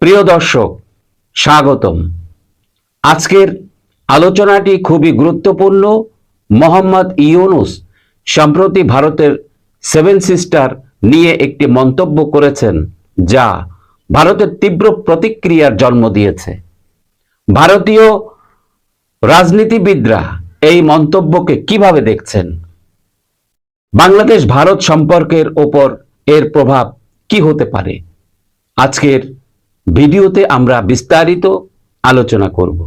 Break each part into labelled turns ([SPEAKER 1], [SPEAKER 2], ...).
[SPEAKER 1] প্রিয় দর্শক, স্বাগতম। আজকের আলোচনাটি খুবই গুরুত্বপূর্ণ। মোহাম্মদ ইউনূস সম্প্রতি ভারতের সেভেন সিস্টার নিয়ে একটি মন্তব্য করেছেন, যা ভারতের তীব্র প্রতিক্রিয়ার জন্ম দিয়েছে। ভারতীয় রাজনীতিবিদরা এই মন্তব্যকে কিভাবে দেখছেন? বাংলাদেশ ভারত সম্পর্কের ওপর এর প্রভাব কি হতে পারে? আজকের ভিডিওতে আমরা বিস্তারিত আলোচনা করব।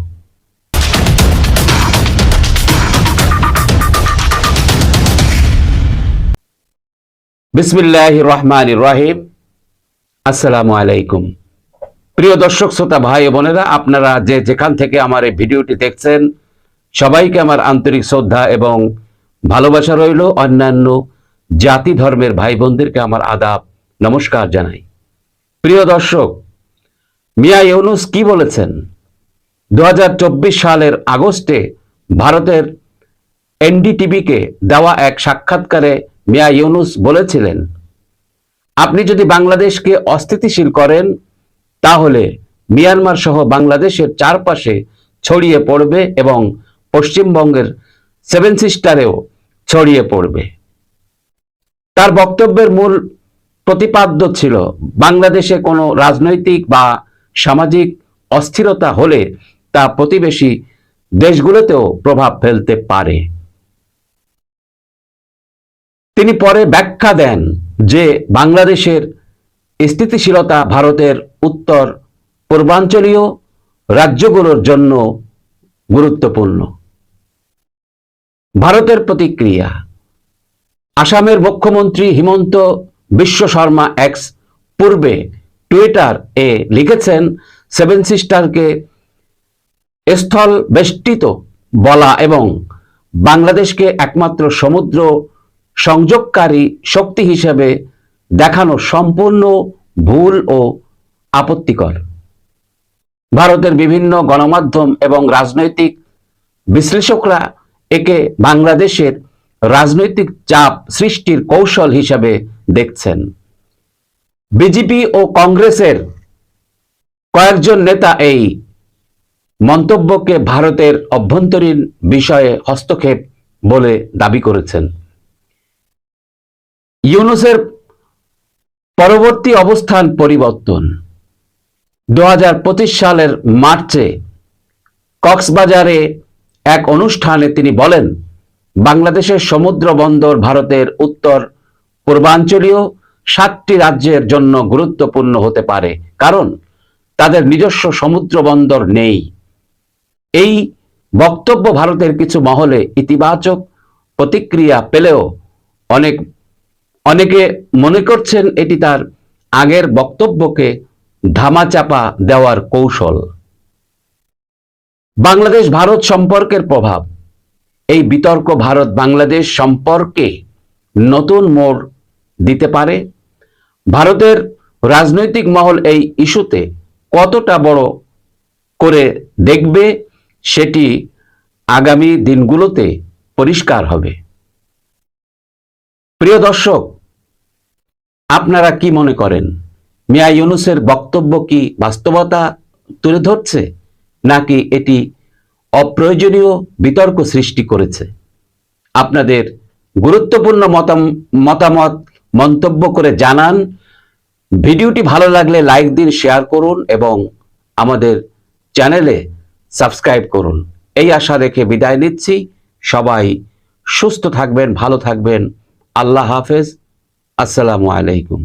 [SPEAKER 1] বিসমিল্লাহির রহমানির রহিম। আসসালামু আলাইকুম। প্রিয় দর্শক শ্রোতা ভাই বোনেরা, আপনারা যেখান থেকে আমার এই ভিডিওটি দেখছেন, সবাইকে আমার আন্তরিক শ্রদ্ধা এবং ভালোবাসা রইল। অন্যান্য জাতি ধর্মের ভাই বোনদেরকে আমার আদাব, নমস্কার জানাই। প্রিয় দর্শক, মিয়া ইউনূস কি বলেছেন? 2024 সালের আগস্টে ভারতের এনডিটিভিকে দেওয়া এক সাক্ষাৎকারে মিয়া ইউনূস বলেছিলেন, আপনি যদি বাংলাদেশকে অস্থিতিশীল করেন, তাহলে মিয়ানমার সহ বাংলাদেশের চারপাশে ছড়িয়ে পড়বে এবং পশ্চিমবঙ্গের সেভেন সিস্টারেও ছড়িয়ে পড়বে। তার বক্তব্যের মূল প্রতিপাদ্য ছিল, বাংলাদেশে কোনো রাজনৈতিক বা সামাজিক অস্থিরতা হলে তা প্রতিবেশী দেশগুলোতেও প্রভাব ফেলতে পারে। তিনি পরে ব্যাখ্যা দেন যে বাংলাদেশের স্থিতিশীলতা ভারতের উত্তর পূর্বাঞ্চলীয় রাজ্যগুলোর জন্য গুরুত্বপূর্ণ। ভারতের প্রতিক্রিয়া। আসামের মুখ্যমন্ত্রী হিমন্ত বিশ্ব শর্মা এক্স পূর্বে টুইটার এ লিখেছেন, সেভেন সিস্টারকে স্থল বেষ্টিত বলা এবং বাংলাদেশকে একমাত্র সমুদ্র সংযোগকারী শক্তি হিসেবে দেখানো সম্পূর্ণ ভুল ও আপত্তিকর। ভারতের বিভিন্ন গণমাধ্যম এবং রাজনৈতিক বিশ্লেষকরা একে বাংলাদেশের রাজনৈতিক চাপ সৃষ্টির কৌশল হিসেবে দেখছেন। বিজেপি ও কংগ্রেসের কয়েকজন নেতা এই মন্তব্যকে ভারতের অভ্যন্তরীণ বিষয়ে হস্তক্ষেপ বলে দাবি করেছেন। ইউনূসের পরবর্তী অবস্থান পরিবর্তন। 2025 সালের মার্চে কক্সবাজারে এক অনুষ্ঠানে তিনি বলেন, বাংলাদেশের সমুদ্র বন্দর ভারতের উত্তর পূর্বাঞ্চলীয় 7টি রাজ্যের জন্য গুরুত্বপূর্ণ হতে পারে, কারণ তাদের নিজস্ব সমুদ্র বন্দর নেই। এই বক্তব্য ভারতের কিছু মহলে ইতিবাচক প্রতিক্রিয়া পেলেও অনেকে মনে করছেন এটি তার আগের বক্তব্যকে ধামাচাপা দেওয়ার কৌশল। বাংলাদেশ ভারত সম্পর্কের প্রভাব। এই বিতর্ক ভারত বাংলাদেশ সম্পর্কে নতুন মোড় দিতে পারে। ভারতের রাজনৈতিক মহল এই ইস্যুতে কতটা বড় করে দেখবে, সেটি আগামী দিনগুলোতে পরিষ্কার হবে। প্রিয় দর্শক, আপনারা কি মনে করেন? মিয়া ইউনূসের বক্তব্য কি বাস্তবতা তুলে ধরছে, নাকি এটি অপ্রয়োজনীয় বিতর্ক সৃষ্টি করেছে? আপনাদের গুরুত্বপূর্ণ মতামত মন্তব্য করে জানান। ভিডিওটি ভালো লাগলে লাইক দিন, শেয়ার করুন এবং আমাদের চ্যানেলে সাবস্ক্রাইব করুন। এই আশা রেখে বিদায় নিচ্ছি। সবাই সুস্থ থাকবেন, ভালো থাকবেন। আল্লাহ হাফেজ। আসসালামু আলাইকুম।